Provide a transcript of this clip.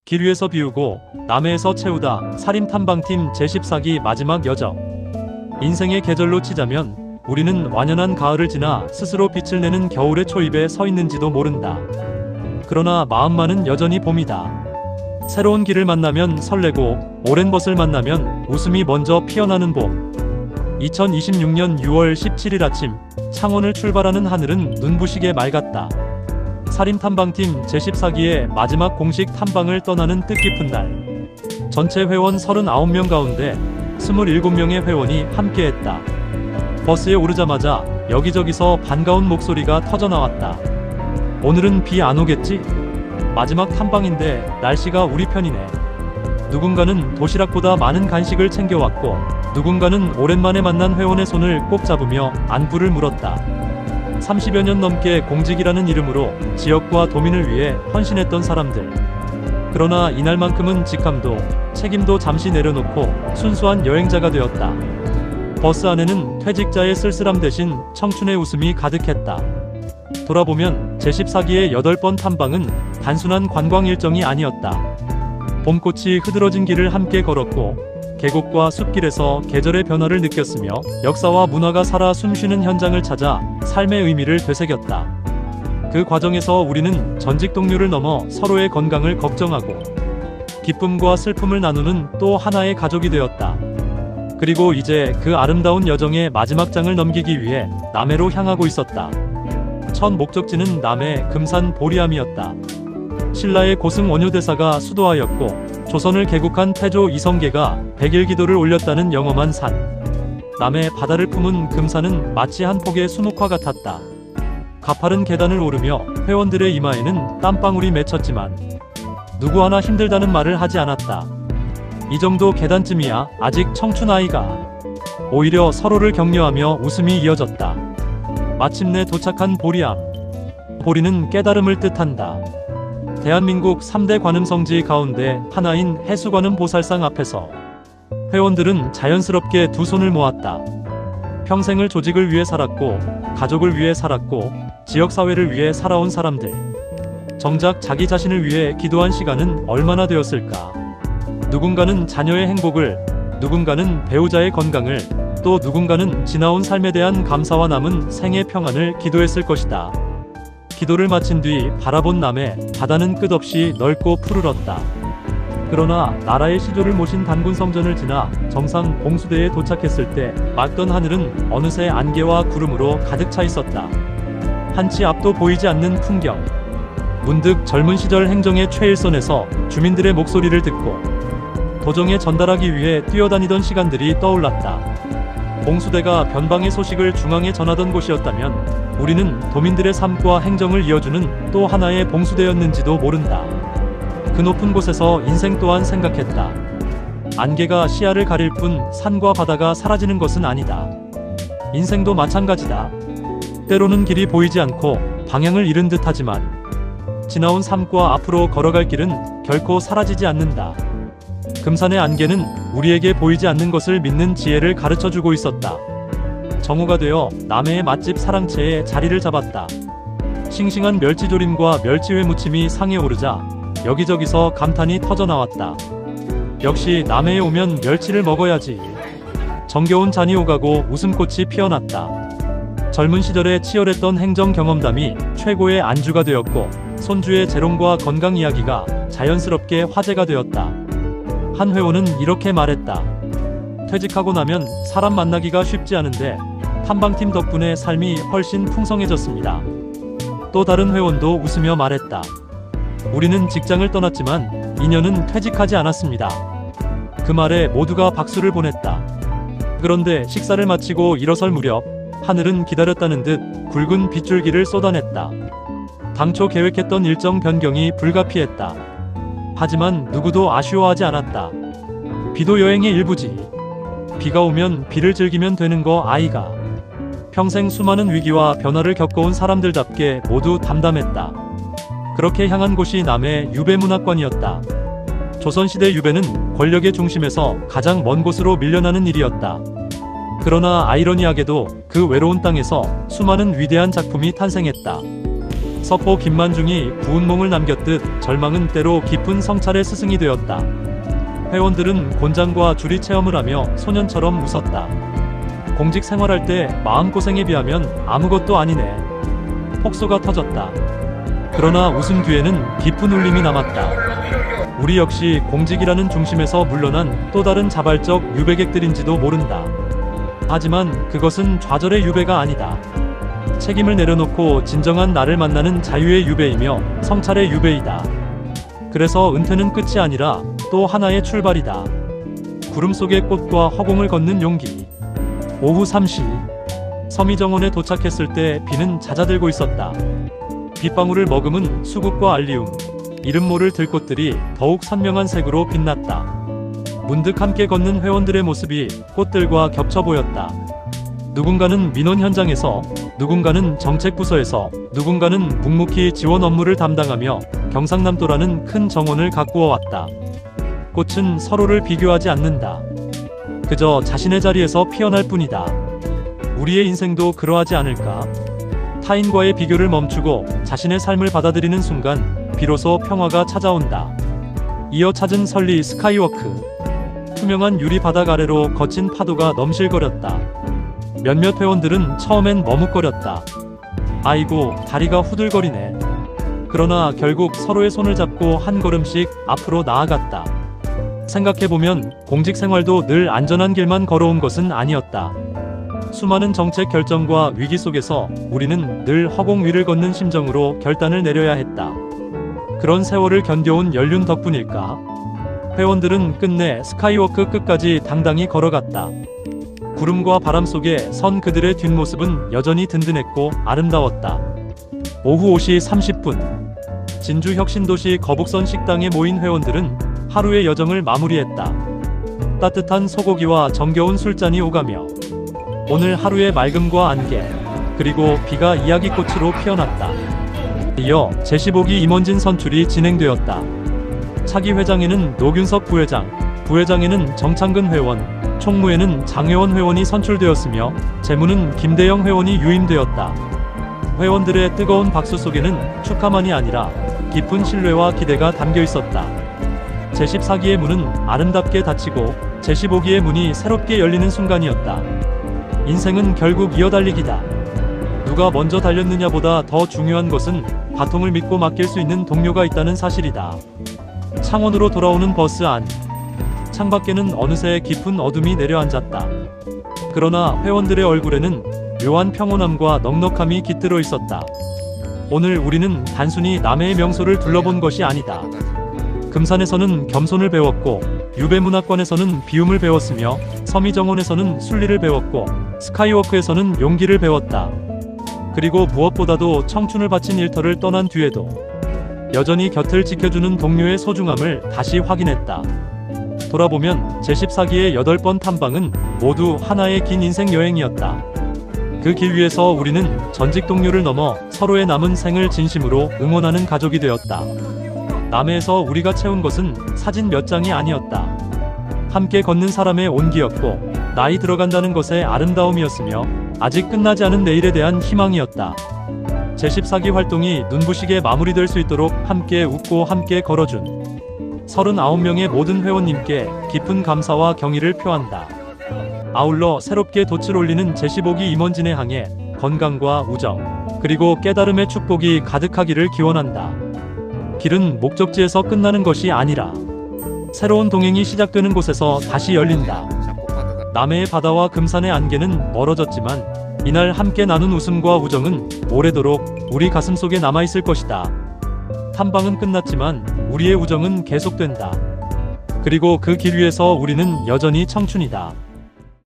길 위에서 비우고 남해에서 채우다. 살인 탐방팀 제14기 마지막 여정. 인생의 계절로 치자면 우리는 완연한 가을을 지나 스스로 빛을 내는 겨울의 초입에 서 있는지도 모른다. 그러나 마음만은 여전히 봄이다. 새로운 길을 만나면 설레고 오랜 벗을 만나면 웃음이 먼저 피어나는 봄. 2026년 6월 17일 아침, 창원을 출발하는 하늘은 눈부시게 맑았다. 살인 탐방팀 제14기의 마지막 공식 탐방을 떠나는 뜻깊은 날. 전체 회원 39명 가운데 27명의 회원이 함께했다. 버스에 오르자마자 여기저기서 반가운 목소리가 터져나왔다. 오늘은 비 안 오겠지? 마지막 탐방인데 날씨가 우리 편이네. 누군가는 도시락보다 많은 간식을 챙겨왔고 누군가는 오랜만에 만난 회원의 손을 꼭 잡으며 안부를 물었다. 30여 년 넘게 공직이라는 이름으로 지역과 도민을 위해 헌신했던 사람들. 그러나 이날만큼은 직함도 책임도 잠시 내려놓고 순수한 여행자가 되었다. 버스 안에는 퇴직자의 쓸쓸함 대신 청춘의 웃음이 가득했다. 돌아보면 제14기의 8번 탐방은 단순한 관광 일정이 아니었다. 봄꽃이 흐드러진 길을 함께 걸었고 계곡과 숲길에서 계절의 변화를 느꼈으며 역사와 문화가 살아 숨쉬는 현장을 찾아 삶의 의미를 되새겼다. 그 과정에서 우리는 전직 동료를 넘어 서로의 건강을 걱정하고 기쁨과 슬픔을 나누는 또 하나의 가족이 되었다. 그리고 이제 그 아름다운 여정의 마지막 장을 넘기기 위해 남해로 향하고 있었다. 첫 목적지는 남해 금산 보리암이었다. 신라의 고승 원효대사가 수도하였고 조선을 개국한 태조 이성계가 백일기도를 올렸다는 영험한 산. 남해 바다를 품은 금산은 마치 한 폭의 수묵화 같았다. 가파른 계단을 오르며 회원들의 이마에는 땀방울이 맺혔지만 누구 하나 힘들다는 말을 하지 않았다. 이 정도 계단쯤이야 아직 청춘 아이가. 오히려 서로를 격려하며 웃음이 이어졌다. 마침내 도착한 보리암. 보리는 깨달음을 뜻한다. 대한민국 3대 관음성지 가운데 하나인 해수관음 보살상 앞에서 회원들은 자연스럽게 두 손을 모았다. 평생을 조직을 위해 살았고 가족을 위해 살았고 지역사회를 위해 살아온 사람들. 정작 자기 자신을 위해 기도한 시간은 얼마나 되었을까. 누군가는 자녀의 행복을, 누군가는 배우자의 건강을, 또 누군가는 지나온 삶에 대한 감사와 남은 생의 평안을 기도했을 것이다. 기도를 마친 뒤 바라본 남해 바다는 끝없이 넓고 푸르렀다. 그러나 나라의 시조를 모신 단군 성전을 지나 정상 봉수대에 도착했을 때 맑던 하늘은 어느새 안개와 구름으로 가득 차 있었다. 한치 앞도 보이지 않는 풍경. 문득 젊은 시절 행정의 최일선에서 주민들의 목소리를 듣고 도정에 전달하기 위해 뛰어다니던 시간들이 떠올랐다. 봉수대가 변방의 소식을 중앙에 전하던 곳이었다면 우리는 도민들의 삶과 행정을 이어주는 또 하나의 봉수대였는지도 모른다. 그 높은 곳에서 인생 또한 생각했다. 안개가 시야를 가릴 뿐 산과 바다가 사라지는 것은 아니다. 인생도 마찬가지다. 때로는 길이 보이지 않고 방향을 잃은 듯 하지만 지나온 삶과 앞으로 걸어갈 길은 결코 사라지지 않는다. 금산의 안개는 우리에게 보이지 않는 것을 믿는 지혜를 가르쳐주고 있었다. 정오가 되어 남해의 맛집 사랑채에 자리를 잡았다. 싱싱한 멸치조림과 멸치회 무침이 상에 오르자 여기저기서 감탄이 터져나왔다. 역시 남해에 오면 멸치를 먹어야지. 정겨운 잔이 오가고 웃음꽃이 피어났다. 젊은 시절에 치열했던 행정 경험담이 최고의 안주가 되었고 손주의 재롱과 건강 이야기가 자연스럽게 화제가 되었다. 한 회원은 이렇게 말했다. 퇴직하고 나면 사람 만나기가 쉽지 않은데 탐방팀 덕분에 삶이 훨씬 풍성해졌습니다. 또 다른 회원도 웃으며 말했다. 우리는 직장을 떠났지만 인연은 퇴직하지 않았습니다. 그 말에 모두가 박수를 보냈다. 그런데 식사를 마치고 일어설 무렵 하늘은 기다렸다는 듯 굵은 빗줄기를 쏟아냈다. 당초 계획했던 일정 변경이 불가피했다. 하지만 누구도 아쉬워하지 않았다. 비도 여행의 일부지. 비가 오면 비를 즐기면 되는 거 아이가. 평생 수많은 위기와 변화를 겪어온 사람들답게 모두 담담했다. 그렇게 향한 곳이 남해 유배문학관이었다. 조선시대 유배는 권력의 중심에서 가장 먼 곳으로 밀려나는 일이었다. 그러나 아이러니하게도 그 외로운 땅에서 수많은 위대한 작품이 탄생했다. 석호 김만중이 부은 몽을 남겼듯 절망은 때로 깊은 성찰의 스승이 되었다. 회원들은 곤장과 줄이 체험을 하며 소년처럼 웃었다. 공직 생활할 때 마음고생에 비하면 아무것도 아니네. 폭소가 터졌다. 그러나 웃음 뒤에는 깊은 울림이 남았다. 우리 역시 공직이라는 중심에서 물러난 또 다른 자발적 유배객들인지도 모른다. 하지만 그것은 좌절의 유배가 아니다. 책임을 내려놓고 진정한 나를 만나는 자유의 유배이며 성찰의 유배이다. 그래서 은퇴는 끝이 아니라 또 하나의 출발이다. 구름 속의 꽃과 허공을 걷는 용기. 오후 3시 서미정원에 도착했을 때 비는 잦아들고 있었다. 빗방울을 머금은 수국과 알리움, 이름 모를 들꽃들이 더욱 선명한 색으로 빛났다. 문득 함께 걷는 회원들의 모습이 꽃들과 겹쳐 보였다. 누군가는 민원 현장에서, 누군가는 정책부서에서, 누군가는 묵묵히 지원 업무를 담당하며 경상남도라는 큰 정원을 가꾸어 왔다. 꽃은 서로를 비교하지 않는다. 그저 자신의 자리에서 피어날 뿐이다. 우리의 인생도 그러하지 않을까? 타인과의 비교를 멈추고 자신의 삶을 받아들이는 순간 비로소 평화가 찾아온다. 이어 찾은 설리 스카이워크. 투명한 유리 바닥 아래로 거친 파도가 넘실거렸다. 몇몇 회원들은 처음엔 머뭇거렸다. 아이고, 다리가 후들거리네. 그러나 결국 서로의 손을 잡고 한 걸음씩 앞으로 나아갔다. 생각해보면 공직 생활도 늘 안전한 길만 걸어온 것은 아니었다. 수많은 정책 결정과 위기 속에서 우리는 늘 허공 위를 걷는 심정으로 결단을 내려야 했다. 그런 세월을 견뎌온 연륜 덕분일까? 회원들은 끝내 스카이워크 끝까지 당당히 걸어갔다. 구름과 바람 속에 선 그들의 뒷모습은 여전히 든든했고 아름다웠다. 오후 5시 30분 진주 혁신도시 거북선 식당에 모인 회원들은 하루의 여정을 마무리했다. 따뜻한 소고기와 정겨운 술잔이 오가며 오늘 하루의 맑음과 안개, 그리고 비가 이야기꽃으로 피어났다. 이어 제15기 임원진 선출이 진행되었다. 차기 회장에는 노균석 부회장, 부회장에는 정창근 회원, 총무에는 장혜원 회원이 선출되었으며 재무는 김대영 회원이 유임되었다. 회원들의 뜨거운 박수 속에는 축하만이 아니라 깊은 신뢰와 기대가 담겨 있었다. 제14기의 문은 아름답게 닫히고 제15기의 문이 새롭게 열리는 순간이었다. 인생은 결국 이어달리기다. 누가 먼저 달렸느냐보다 더 중요한 것은 바통을 믿고 맡길 수 있는 동료가 있다는 사실이다. 창원으로 돌아오는 버스 안. 창밖에는 어느새 깊은 어둠이 내려앉았다. 그러나 회원들의 얼굴에는 묘한 평온함과 넉넉함이 깃들어 있었다. 오늘 우리는 단순히 남해의 명소를 둘러본 것이 아니다. 금산에서는 겸손을 배웠고, 유배문학관에서는 비움을 배웠으며, 서미정원에서는 순리를 배웠고, 스카이워크에서는 용기를 배웠다. 그리고 무엇보다도 청춘을 바친 일터를 떠난 뒤에도 여전히 곁을 지켜주는 동료의 소중함을 다시 확인했다. 돌아보면 제14기의 8번 탐방은 모두 하나의 긴 인생 여행이었다. 그 길 위에서 우리는 전직 동료를 넘어 서로의 남은 생을 진심으로 응원하는 가족이 되었다. 남해에서 우리가 채운 것은 사진 몇 장이 아니었다. 함께 걷는 사람의 온기였고, 나이 들어간다는 것의 아름다움이었으며, 아직 끝나지 않은 내일에 대한 희망이었다. 제14기 활동이 눈부시게 마무리될 수 있도록 함께 웃고 함께 걸어준 39명의 모든 회원님께 깊은 감사와 경의를 표한다. 아울러 새롭게 돛을 올리는 제15기 임원진의 항해 건강과 우정, 그리고 깨달음의 축복이 가득하기를 기원한다. 길은 목적지에서 끝나는 것이 아니라 새로운 동행이 시작되는 곳에서 다시 열린다. 남해의 바다와 금산의 안개는 멀어졌지만 이날 함께 나눈 웃음과 우정은 오래도록 우리 가슴속에 남아있을 것이다. 탐방은 끝났지만 우리의 우정은 계속된다. 그리고 그 길 위에서 우리는 여전히 청춘이다.